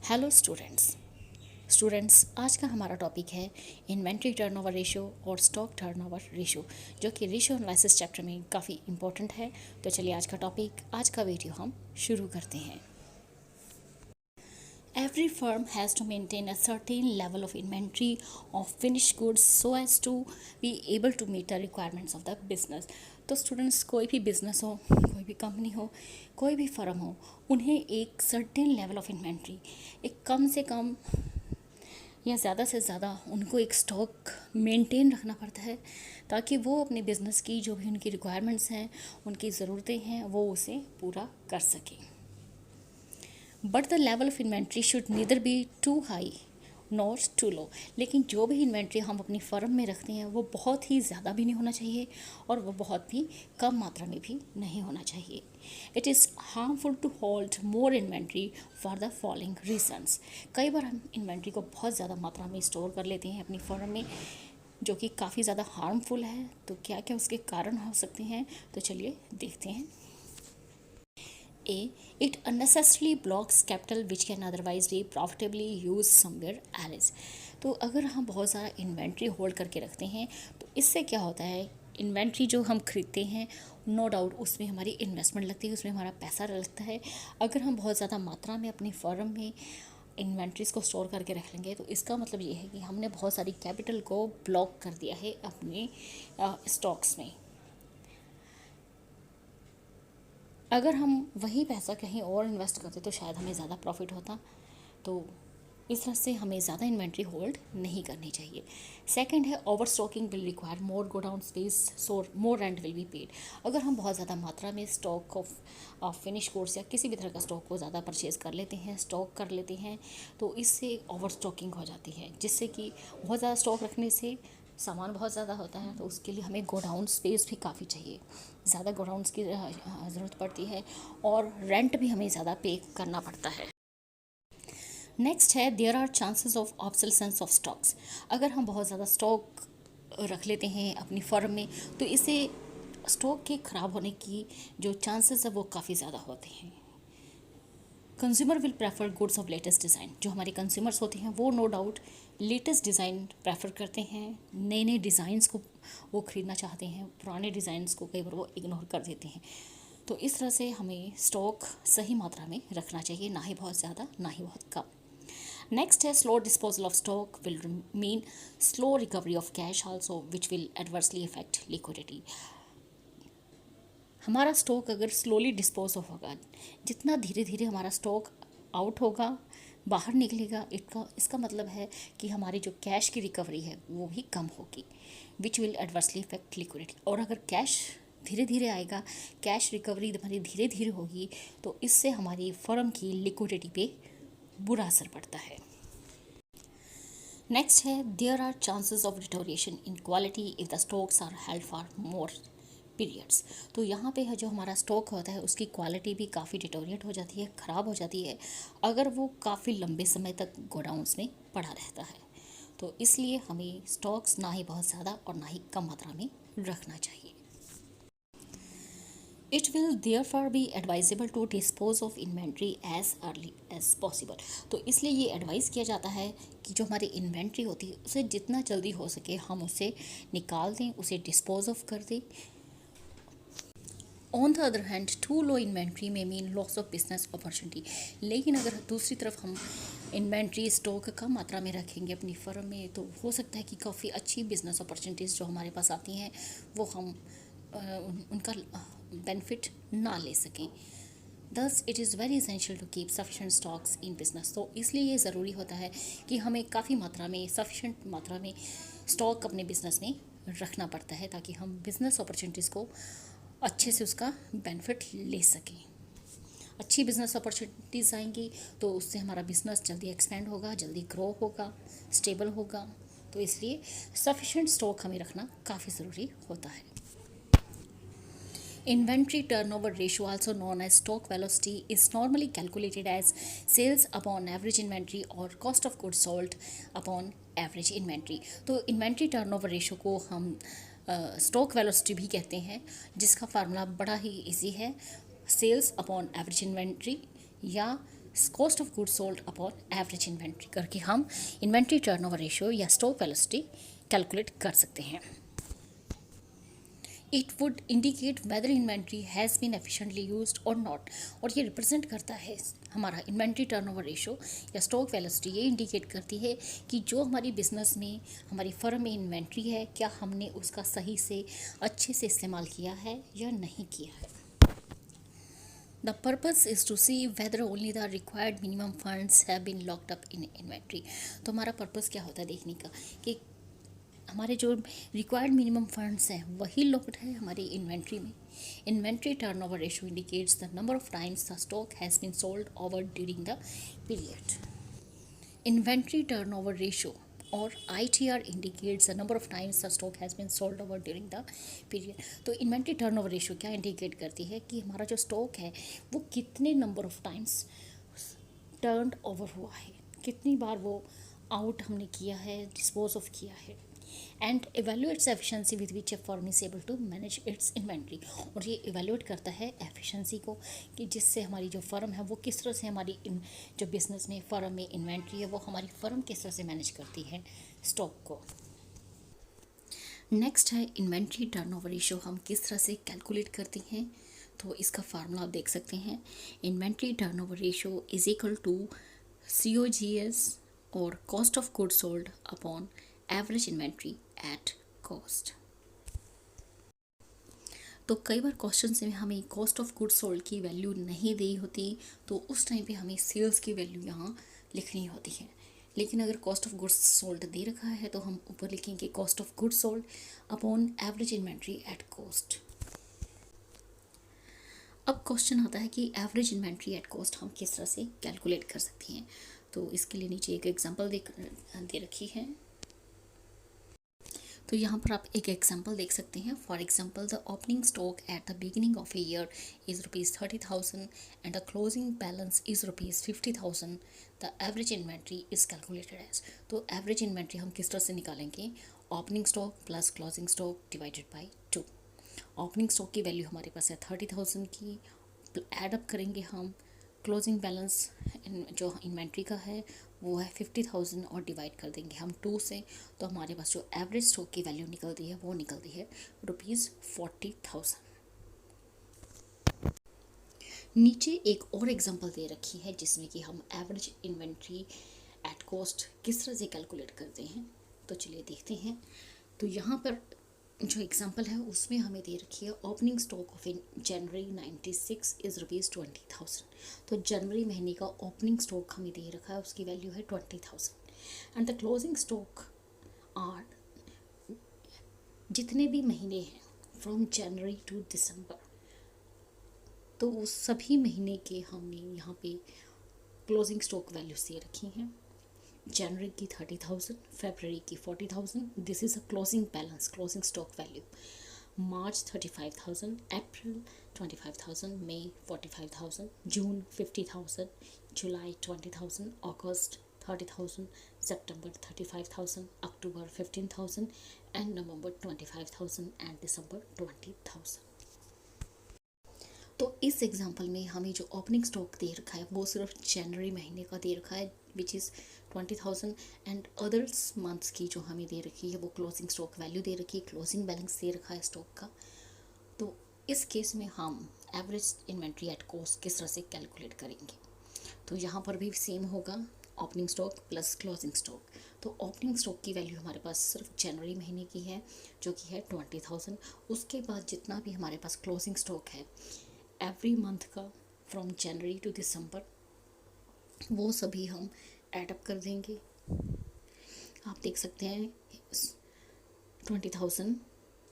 Hello students आज का हमारा टॉपिक है इन्वेंट्री टर्नओवर रेशियो और स्टॉक टर्नओवर रेशियो, जो कि रेशियो एनालिसिस चैप्टर में काफ़ी इंपॉर्टेंट है। तो चलिए आज का वीडियो हम शुरू करते हैं। Every firm has to maintain a certain level of inventory of finished goods so as to be able to meet the requirements of the business। तो स्टूडेंट्स, कोई भी बिजनेस हो, कोई भी कंपनी हो, कोई भी फर्म हो, उन्हें एक सर्टेन लेवल ऑफ इन्वेंट्री, एक कम से कम या ज़्यादा से ज़्यादा उनको एक स्टॉक मेंटेन रखना पड़ता है, ताकि वो अपने बिज़नेस की जो भी उनकी रिक्वायरमेंट्स हैं, उनकी ज़रूरतें हैं, वो उसे पूरा कर सकें। But the level of inventory should neither be too high not too low. लेकिन जो भी इन्वेंट्री हम अपनी फर्म में रखते हैं वो बहुत ही ज़्यादा भी नहीं होना चाहिए और वो बहुत भी कम मात्रा में भी नहीं होना चाहिए। It is harmful to hold more inventory for the following reasons. कई बार हम इन्वेंट्री को बहुत ज़्यादा मात्रा में स्टोर कर लेते हैं अपनी फर्म में, जो कि काफ़ी ज़्यादा हार्मफुल है। तो क्या क्या उसके कारण हो सकते हैं, तो चलिए देखते हैं। A. It unnecessarily blocks capital which can otherwise be profitably used somewhere else। तो अगर हम बहुत सारा इन्वेंट्री होल्ड करके रखते हैं तो इससे क्या होता है, इन्वेंट्री जो हम खरीदते हैं नो डाउट उसमें हमारी इन्वेस्टमेंट लगती है, उसमें हमारा पैसा लगता है। अगर हम बहुत ज़्यादा मात्रा में अपनी फर्म में इन्वेंट्रीज़ को स्टोर करके रख लेंगे तो इसका मतलब ये है कि हमने बहुत सारी कैपिटल को ब्लॉक कर दिया है अपने स्टॉक्स में। अगर हम वही पैसा कहीं और इन्वेस्ट करते तो शायद हमें ज़्यादा प्रॉफिट होता। तो इस तरह से हमें ज़्यादा इन्वेंट्री होल्ड नहीं करनी चाहिए। सेकंड है, over stocking will require more godown space so more rent will be paid. अगर हम बहुत ज़्यादा मात्रा में स्टॉक ऑफ फिनिश गुड्स या किसी भी तरह का स्टॉक को ज़्यादा परचेज़ कर लेते हैं, स्टॉक कर लेते हैं, तो इससे ओवर स्टॉकिंग हो जाती है, जिससे कि बहुत ज़्यादा स्टॉक रखने से सामान बहुत ज़्यादा होता है। तो उसके लिए हमें गोडाउन स्पेस भी काफ़ी चाहिए, ज़्यादा गोडाउंस की ज़रूरत पड़ती है और रेंट भी हमें ज़्यादा पे करना पड़ता है। नेक्स्ट है, there are chances of obsolescence of stocks. अगर हम बहुत ज़्यादा स्टॉक रख लेते हैं अपनी फर्म में तो इससे स्टॉक के ख़राब होने की जो चांसेस है वो काफ़ी ज़्यादा होते हैं। Consumer will prefer goods of latest design. जो हमारे कंज्यूमर्स होते हैं वो no doubt latest design prefer करते हैं, नए नए डिज़ाइंस को वो ख़रीदना चाहते हैं, पुराने डिज़ाइंस को कई बार वो इग्नोर कर देते हैं। तो इस तरह से हमें स्टॉक सही मात्रा में रखना चाहिए, ना ही बहुत ज़्यादा ना ही बहुत कम। नेक्स्ट है, slow disposal of stock will mean slow recovery of cash also which will adversely effect liquidity. हमारा स्टॉक अगर स्लोली डिस्पोज ऑफ होगा, जितना धीरे धीरे हमारा स्टॉक आउट होगा, बाहर निकलेगा, इसका मतलब है कि हमारी जो कैश की रिकवरी है वो भी कम होगी, which will adversely effect liquidity. और अगर कैश धीरे धीरे आएगा, कैश रिकवरी हमारी धीरे धीरे होगी, तो इससे हमारी फर्म की लिक्विडिटी पे बुरा असर पड़ता है। नेक्स्ट है, there are chances of deterioration in quality if the stocks are held for more periods. तो यहाँ पे है जो हमारा स्टॉक होता है उसकी क्वालिटी भी काफ़ी डिटोरिएट हो जाती है, ख़राब हो जाती है, अगर वो काफ़ी लंबे समय तक गोडाउंस में पड़ा रहता है। तो इसलिए हमें स्टॉक्स ना ही बहुत ज़्यादा और ना ही कम मात्रा में रखना चाहिए। It will therefore be advisable to dispose of inventory as early as possible. तो इसलिए ये एडवाइस किया जाता है कि जो हमारी इन्वेंट्री होती है उसे जितना जल्दी हो सके हम उसे निकाल दें, उसे डिस्पोज ऑफ कर दें। On the other hand, too low inventory में mean loss of business opportunity. लेकिन अगर दूसरी तरफ हम इन्वेंट्री स्टॉक कम मात्रा में रखेंगे अपनी फर्म में तो हो सकता है कि काफ़ी अच्छी बिजनेस अपॉर्चुनिटीज़ जो हमारे पास आती हैं वो हम उनका बेनिफिट ना ले सकें। Thus it is very essential to keep sufficient stocks in business. तो इसलिए ये ज़रूरी होता है कि हमें काफ़ी मात्रा में, सफिशेंट मात्रा में स्टॉक अपने बिजनेस में रखना पड़ता है, ताकि हम बिज़नेस अपॉर्चुनिटीज़ को अच्छे से उसका बेनिफिट ले सकें। अच्छी बिज़नेस अपॉर्चुनिटीज़ आएंगी तो उससे हमारा बिज़नेस जल्दी एक्सपेंड होगा, जल्दी ग्रो होगा, स्टेबल होगा। तो इसलिए सफिशेंट स्टॉक हमें रखना काफ़ी ज़रूरी होता है। Inventory turnover ratio, also known as stock velocity, is normally calculated as sales upon average inventory or cost of goods sold upon average inventory। तो इन्वेंट्री टर्नओवर रेशो को हम स्टॉक वेलोसिटी भी कहते हैं, जिसका फार्मूला बड़ा ही इजी है, सेल्स अपॉन एवरेज इन्वेंट्री या cost of goods sold upon average inventory करके हम इन्वेंट्री टर्नओवर रेशियो या स्टॉक वेलोसिटी कैलकुलेट कर सकते हैं. It would indicate whether inventory has been efficiently used or not. और ये रिप्रेजेंट करता है हमारा इन्वेंट्री टर्नओवर रेशियो या स्टॉक वेलोसिटी. ये इंडिकेट करती है कि जो हमारी बिजनेस में हमारी फर्म में इन्वेंट्री है, क्या हमने उसका सही से अच्छे से इस्तेमाल किया है या नहीं किया है. The purpose is to see whether only the required minimum funds have been locked up in inventory. तो हमारा पर्पस क्या होता है देखने का कि हमारे जो रिक्वायर्ड मिनिमम फंड्स हैं वही लॉक्ड है हमारी इन्वेंट्री में. Inventory turnover ratio indicates the number of times the stock has been sold over during the period. Inventory turnover ratio or ITR indicates the number of times the stock has been sold over during the period. तो inventory turnover ratio क्या indicate करती है कि हमारा जो stock है वो कितने number of times turn over हुआ है, कितनी बार वो आउट हमने किया है, डिस्पोज ऑफ किया है. And evaluates efficiency with which a firm is able to manage its inventory. और ये एवेल्यूएट करता है एफिशिएंसी को कि जिससे हमारी जो फर्म है वो किस तरह से हमारी जो बिजनेस में फर्म में इन्वेंट्री है वो हमारी फर्म किस तरह से मैनेज करती है स्टॉक को. नेक्स्ट है इन्वेंट्री टर्नओवर रेशियो हम किस तरह से कैलकुलेट करते हैं. तो इसका फार्मूला आप देख सकते हैं. Inventory turnover ratio is equal to COGS or cost of goods sold upon average inventory at cost. तो कई बार क्वेश्चन में हमें कॉस्ट ऑफ गुड्स सोल्ड की वैल्यू नहीं दी होती, तो उस टाइम पे हमें सेल्स की वैल्यू यहाँ लिखनी होती है. लेकिन अगर कॉस्ट ऑफ गुड्स सोल्ड दे रखा है तो हम ऊपर लिखेंगे cost of goods sold upon average inventory at cost. अब क्वेश्चन आता है कि एवरेज इन्वेंट्री एट कॉस्ट हम किस तरह से कैलकुलेट कर सकते हैं. तो इसके लिए नीचे एक एग्जांपल दे रखी है. तो यहाँ पर आप एक एग्जांपल देख सकते हैं. For example the opening stock at the beginning of a year is ₹30,000 and the closing balance is ₹50,000. The average inventory is calculated as. तो एवरेज इन्वेंट्री हम किस तरह से निकालेंगे. Opening stock plus closing stock divided by 2. Opening stock की value हमारे पास है 30,000 की, एडअप करेंगे हम. क्लोजिंग बैलेंस जो इन्वेंट्री का है वो है 50,000 और डिवाइड कर देंगे हम 2 से. तो हमारे पास जो एवरेज स्टॉक की वैल्यू निकलती है वो निकलती है ₹40,000. नीचे एक और एग्जांपल दे रखी है जिसमें कि हम एवरेज इन्वेंट्री एट कॉस्ट किस तरह से कैलकुलेट करते हैं. तो चलिए देखते हैं. तो यहाँ पर जो एग्जांपल है उसमें हमें दे रखी है opening stock of in January 96 is ₹20,000. तो जनवरी महीने का ओपनिंग स्टॉक हमें दे रखा है, उसकी वैल्यू है 20,000. And the closing stock are जितने भी महीने हैं फ्रॉम जनवरी टू दिसंबर, तो वो सभी महीने के हमने यहाँ पे क्लोजिंग स्टॉक वैल्यूज दे रखी हैं. जनवरी की 30,000, फरवरी की 40,000. This is a closing balance, closing stock value. मार्च 35,000, अप्रैल 25,000, मई 45,000, जून 50,000, जुलाई 20,000, अगस्त 30,000, सितंबर 35,000, अक्टूबर 15,000 एंड नवंबर 25,000 एंड दिसंबर 20,000. तो इस एग्जांपल में हमें जो ओपनिंग स्टॉक दे रखा है वो सिर्फ जनवरी महीने का दे रखा है which is 20,000. And others months की जो हमें दे रखी है वो क्लोजिंग स्टॉक वैल्यू दे रखी है, क्लोजिंग बैलेंस दे रखा है स्टॉक का. तो इस केस में हम एवरेज इन्वेंट्री एट कॉस्ट किस तरह से कैलकुलेट करेंगे. तो यहाँ पर भी सेम होगा, opening stock plus closing stock. तो ओपनिंग स्टॉक की वैल्यू हमारे पास सिर्फ जनवरी महीने की है जो कि है 20,000. उसके बाद जितना भी हमारे पास क्लोजिंग स्टॉक है एवरी मंथ का फ्रॉम जनवरी टू दिसंबर, वो सभी हम एडअप कर देंगे. आप देख सकते हैं 20,000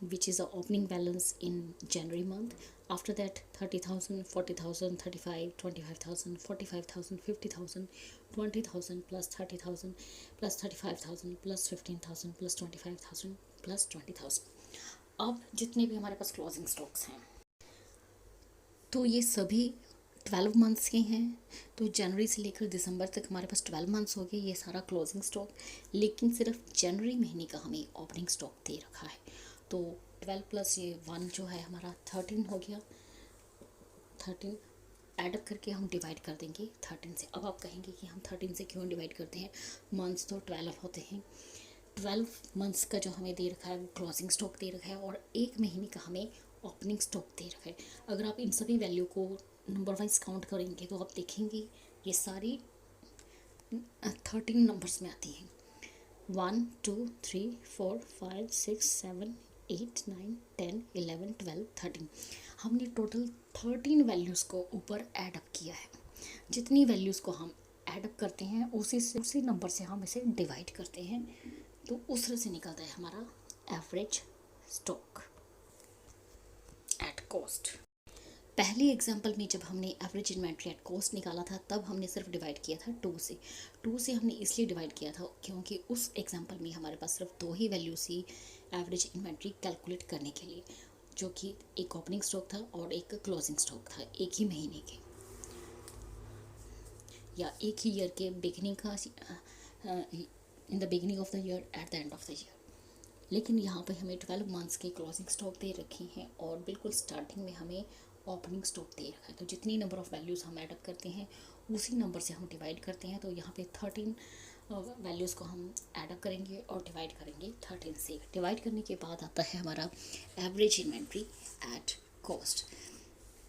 which is the opening balance in January month. After that 30,000, 40,000, 35, 25,000, 45,000, 50,000, 20,000 plus 30,000 plus 35,000 plus 15,000 plus 25,000 plus 20,000. अब जितने भी हमारे पास क्लोजिंग स्टॉक्स हैं तो ये सभी 12 मंथ्स के हैं. तो जनवरी से लेकर दिसंबर तक हमारे पास 12 मंथ्स हो गए ये सारा क्लोजिंग स्टॉक. लेकिन सिर्फ जनवरी महीने का हमें ओपनिंग स्टॉक दे रखा है. तो 12 प्लस ये 1 जो है हमारा 13 हो गया. 13 एडअप करके हम डिवाइड कर देंगे 13 से। अब आप कहेंगे कि हम 13 से क्यों डिवाइड करते हैं, मंथ्स तो 12 होते हैं। 12 मंथ्स का जो हमें दे रखा है वो क्लोजिंग स्टॉक दे रखा है, और एक महीने का हमें ओपनिंग स्टॉक दे रखा है। अगर आप इन सभी वैल्यू को नंबर वाइज काउंट करेंगे तो आप देखेंगे ये सारी 13 नंबर्स में आती हैं। 1 2 3 4 5 6 7 8 9 10 11 12 13। हमने टोटल 13 वैल्यूज़ को ऊपर ऐडअप किया है। जितनी वैल्यूज़ को हम ऐडअप करते हैं उसी नंबर से हम इसे डिवाइड करते हैं, तो उस तरह से निकलता है हमारा एवरेज स्टॉक एट कॉस्ट। पहली एग्जांपल में जब हमने एवरेज इन्वेंट्री एट कॉस्ट निकाला था तब हमने सिर्फ डिवाइड किया था 2 से हमने इसलिए डिवाइड किया था क्योंकि उस एग्जांपल में हमारे पास सिर्फ 2 ही वैल्यूज थी एवरेज इन्वेंट्री कैलकुलेट करने के लिए, जो कि एक ओपनिंग स्टॉक था और एक क्लोजिंग स्टॉक था, एक ही महीने के या एक ही ईयर के बिगनिंग का, in the beginning of the year, at the end of the year. लेकिन यहाँ पे हमें 12 मंथ्स के क्लोजिंग स्टॉक दे रखे हैं और बिल्कुल स्टार्टिंग में हमें ओपनिंग स्टॉक दे रखा है। तो जितनी नंबर ऑफ़ वैल्यूज़ हम ऐडअप करते हैं उसी नंबर से हम डिवाइड करते हैं। तो यहाँ पे 13 वैल्यूज़ को हम ऐडअप करेंगे और डिवाइड करेंगे 13 से। डिवाइड करने के बाद आता है हमारा एवरेज इन्वेंट्री एट कॉस्ट।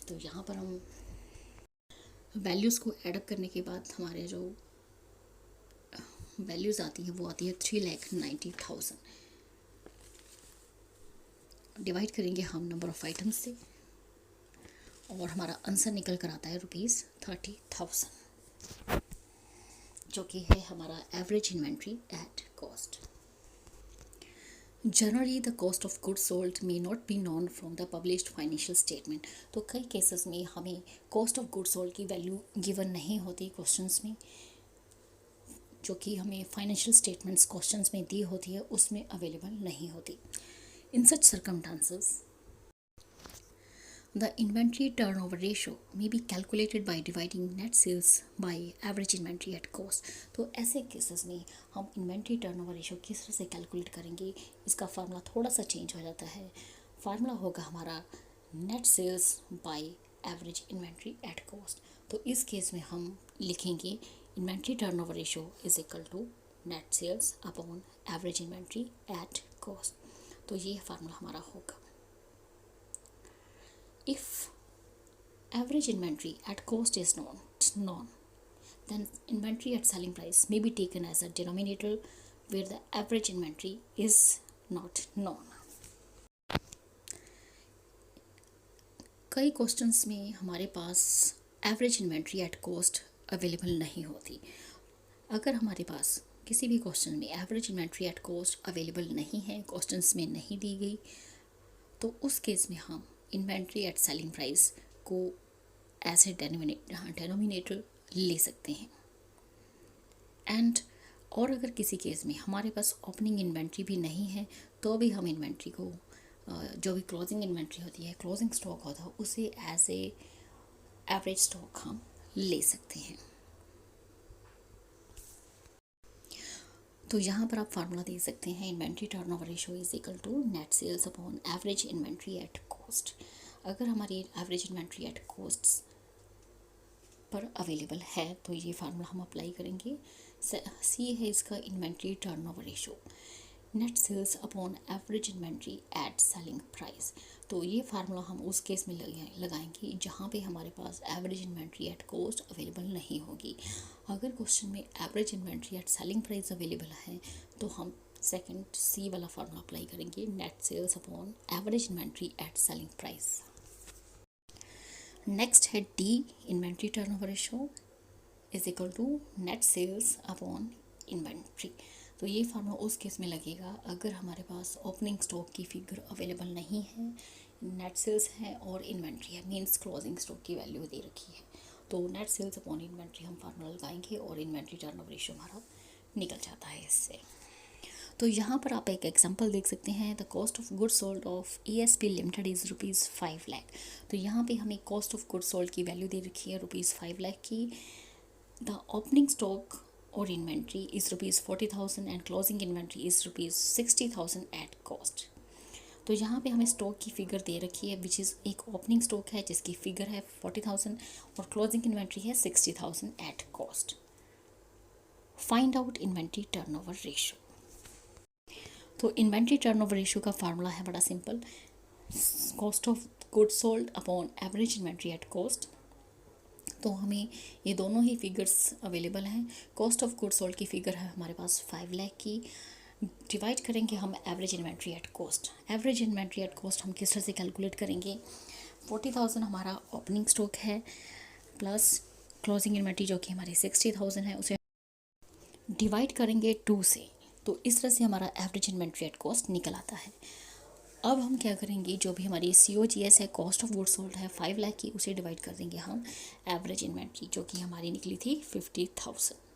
तो यहाँ पर हम वैल्यूज़ को ऐडअप करने के बाद हमारे जो वैल्यूज़ आती हैं वो आती है 3,90,000। डिवाइड करेंगे हम नंबर ऑफ़ आइटम्स से और हमारा आंसर निकल कर आता है ₹30,000, जो कि है हमारा average inventory at cost. Generally the cost of goods sold may not be known from the published financial statement. तो कई केसेस में हमें कॉस्ट ऑफ गुड्स सोल्ड की वैल्यू गिवन नहीं होती क्वेश्चंस में, जो कि हमें फाइनेंशियल स्टेटमेंट्स क्वेश्चंस में दी होती है उसमें अवेलेबल नहीं होती। इन सच circumstances the inventory turnover ratio may be calculated by dividing net sales by average inventory at cost। तो ऐसे केसेस में हम इन्वेंट्री टर्नओवर रेशो किस तरह से कैलकुलेट करेंगे, इसका फार्मूला थोड़ा सा चेंज हो जाता है। फार्मूला होगा हमारा net sales by average inventory at cost. तो इस केस में हम लिखेंगे inventory turnover ratio is equal to net sales upon average inventory at cost. तो ये फार्मूला हमारा होगा। If average inventory at cost is known, then inventory at selling price may be taken as a denominator where the average inventory is not known। कई questions में हमारे पास average inventory at cost available नहीं होती। अगर हमारे पास किसी भी क्वेश्चन में average inventory at cost available नहीं है, क्वेश्चंस में नहीं दी गई, तो उस केस में हम इन्वेंट्री एट सेलिंग प्राइस को एज ए डेनोमिनेटर ले सकते हैं। एंड और अगर किसी केस में हमारे पास ओपनिंग इन्वेंट्री भी नहीं है तो भी हम इन्वेंट्री को जो भी क्लोजिंग इन्वेंट्री होती है, क्लोजिंग स्टॉक होता है, उसे एज ए एवरेज स्टॉक हम ले सकते हैं। तो यहाँ पर आप फार्मूला दे सकते हैं inventory turnover ratio is equal to net sales upon average inventory at cost. अगर हमारी एवरेज इन्वेंट्री एट कॉस्ट पर अवेलेबल है तो ये फार्मूला हम अप्लाई करेंगे। सी है इसका inventory turnover ratio, net sales upon average inventory at selling price. तो ये फार्मूला हम उस केस में लगाएंगे जहाँ पे हमारे पास average inventory at cost available नहीं होगी। अगर क्वेश्चन में average inventory at selling price available है तो हम सेकंड सी वाला फार्मूला अप्लाई करेंगे, net sales upon average inventory at selling price. Next है D, inventory turnover ratio is equal to net sales upon inventory. तो ये formula उस case में लगेगा अगर हमारे पास ओपनिंग स्टॉक की फिगर अवेलेबल नहीं है, नेट सेल्स है और इन्वेंट्री है, मींस क्लोजिंग स्टॉक की वैल्यू दे रखी है। तो नेट सेल्स अपॉन इन्वेंट्री हम फार्मूला लगाएंगे और इन्वेंट्री टर्नओवर रेशो हमारा निकल जाता है इससे। तो यहाँ पर आप एक एग्जांपल देख सकते हैं, the cost of goods sold off ESP limited is ₹5 lakh. तो यहाँ पे हमें कॉस्ट ऑफ गुड्स सोल्ड की वैल्यू दे रखी है ₹5 लाख की। द ओपनिंग स्टॉक और inventory is ₹40,000 and closing inventory is ₹60,000 eight cost. तो तो यहाँ पे हमें स्टॉक की फिगर दे रखी है विच इज़ एक ओपनिंग स्टॉक है जिसकी फिगर है 40,000 और क्लोजिंग इन्वेंट्री है 60,000 at cost. Find out inventory turnover ratio. तो इन्वेंट्री टर्नओवर रेशो का फार्मूला है बड़ा simple, cost of goods sold upon average inventory at cost. तो हमें ये दोनों ही फिगर्स अवेलेबल हैं। कॉस्ट ऑफ गुड्स सोल्ड की फिगर है हमारे पास 5 लाख की, डिवाइड करेंगे हम average inventory at cost. Average inventory at cost हम किस तरह से कैलकुलेट करेंगे, 40,000 हमारा ओपनिंग स्टॉक है प्लस क्लोजिंग इन्वेंट्री जो कि हमारी 60,000 है, उसे डिवाइड करेंगे 2 से, तो इस तरह से हमारा एवरेज इन्वेंट्री एट कॉस्ट निकल आता है। अब हम क्या करेंगे, जो भी हमारी COGS है, कॉस्ट ऑफ गुड्स सोल्ड है 5 लाख की, उसे डिवाइड कर देंगे हम एवरेज इन्वेंट्री जो कि हमारी निकली थी 50,000,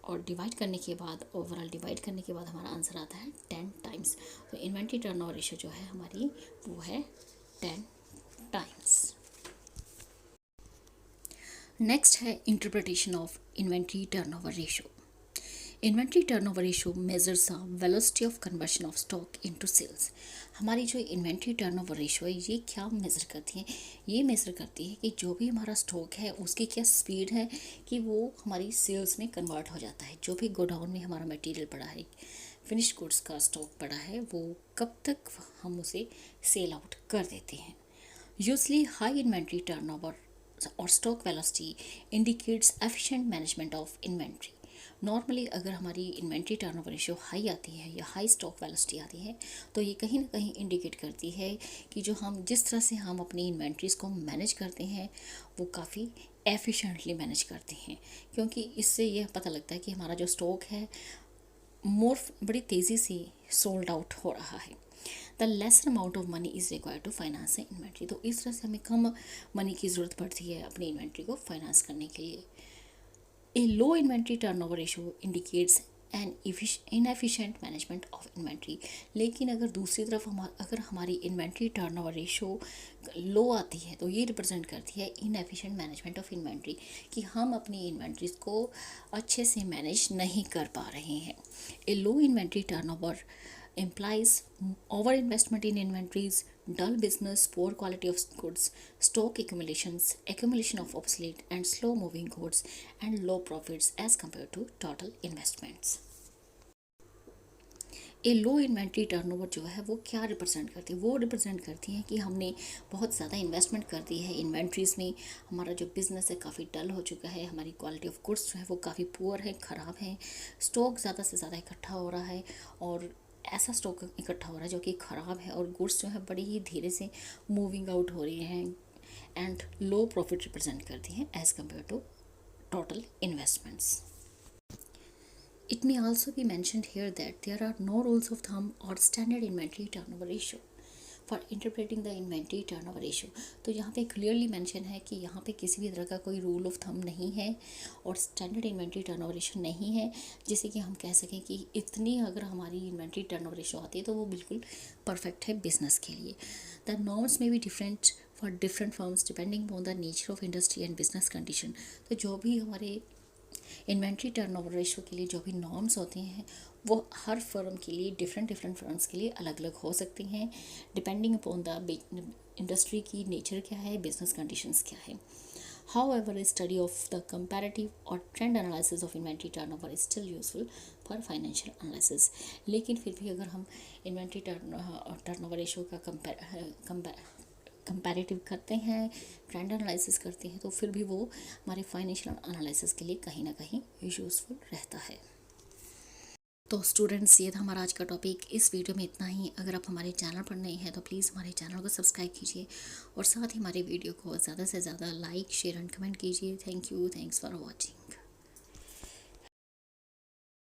और डिवाइड करने के बाद, ओवरऑल डिवाइड करने के बाद हमारा आंसर आता है 10 टाइम्स। तो इन्वेंट्री टर्नओवर रेशो जो है हमारी वो है 10 टाइम्स। नेक्स्ट है interpretation of inventory turnover ratio. Inventory turnover ratio measures the velocity of conversion of stock into sales. हमारी जो इन्वेंट्री टर्नओवर रेशो है ये क्या मेज़र करती है, ये मेज़र करती है कि जो भी हमारा स्टॉक है उसकी क्या स्पीड है कि वो हमारी सेल्स में कन्वर्ट हो जाता है। जो भी गोडाउन में हमारा मटेरियल पड़ा है, फिनिश गुड्स का स्टॉक पड़ा है, वो कब तक हम उसे सेल आउट कर देते हैं। यूजली हाई इन्वेंट्री टर्नओवर और stock velocity indicates efficient management of inventory. Normally अगर हमारी इन्वेंट्री टर्नओवर रेशियो हाई आती है या हाई स्टॉक वेलोसिटी आती है तो ये कहीं ना कहीं इंडिकेट करती है कि जो हम जिस तरह से हम अपनी इन्वेंट्रीज़ को मैनेज करते हैं वो काफ़ी एफिशिएंटली मैनेज करते हैं, क्योंकि इससे यह पता लगता है कि हमारा जो स्टॉक है बड़ी तेज़ी से सोल्ड आउट हो रहा है। The lesser amount of money is required to finance inventory. तो इस तरह से हमें कम मनी की ज़रूरत पड़ती है अपनी इन्वेंट्री को फाइनेंस करने के लिए। A low inventory turnover ratio indicates an inefficient management of inventory। लेकिन अगर दूसरी तरफ अगर हमारी इन्वेंट्री टर्नओवर रेशो लो आती है तो ये रिप्रेजेंट करती है इनएफिशिएंट मैनेजमेंट ऑफ इन्वेंट्री, कि हम अपनी इन्वेंट्रीज को अच्छे से मैनेज नहीं कर पा रहे हैं। A low inventory turnover implies over investment in inventories, dull business, poor quality of goods, stock accumulation of obsolete and slow moving goods, and low profits as compared to total investments। A low inventory turnover जो है वो क्या represent करती है, वो represent करती है कि हमने बहुत ज़्यादा इन्वेस्टमेंट कर दी है इन्वेंट्रीज़ में, हमारा जो बिज़नेस है काफ़ी डल हो चुका है, हमारी क्वालिटी ऑफ गुड्स जो है वो काफ़ी पुअर है, ख़राब है, स्टॉक ज़्यादा से ज़्यादा इकट्ठा हो रहा है और ऐसा स्टॉक इकट्ठा हो रहा है जो कि ख़राब है, और गुड्स जो है बड़ी ही धीरे से मूविंग आउट हो रही हैं, एंड लो प्रॉफिट रिप्रेजेंट करती हैं as compare to total investments. It may also be mentioned here that there are no rules of thumb or standard inventory turnover ratio for interpreting the inventory turnover ratio। तो यहाँ पे clearly mention है कि यहाँ पे किसी भी तरह का कोई रूल ऑफ थंब नहीं है और स्टैंडर्ड इन्वेंट्री टर्नओवर रेशियो नहीं है जिससे कि हम कह सकें कि इतनी अगर हमारी इन्वेंट्री टर्नओवर रेशियो आती है तो वो बिल्कुल परफेक्ट है बिजनेस के लिए। द नॉर्म्स में भी different for different firms depending on the nature of industry and business condition. तो जो भी हमारे इन्वेंट्री टर्नओवर रेशियो के लिए जो भी नॉर्म्स होते हैं वो हर फर्म के लिए डिफरेंट फर्म्स के लिए अलग अलग हो सकती हैं, डिपेंडिंग अपॉन द इंडस्ट्री की नेचर क्या है, बिजनेस कंडीशंस क्या है। However, a study of the comparative or trend analysis of inventory turnover is still useful for financial analysis। लेकिन फिर भी अगर हम इन्वेंट्री टर्नओवर रेशियो का कंपैरेटिव करते हैं, ट्रेंड एनालिसिस करते हैं, तो फिर भी वो हमारे फाइनेंशियल एनालिसिस के लिए कहीं ना कहीं यूज़फुल रहता है। तो स्टूडेंट्स, ये था हमारा आज का टॉपिक। इस वीडियो में इतना ही। अगर आप हमारे चैनल पर नए हैं तो प्लीज़ हमारे चैनल को सब्सक्राइब कीजिए और साथ ही हमारे वीडियो को ज़्यादा से ज़्यादा लाइक, शेयर एंड कमेंट कीजिए। Thank you, thanks for watching.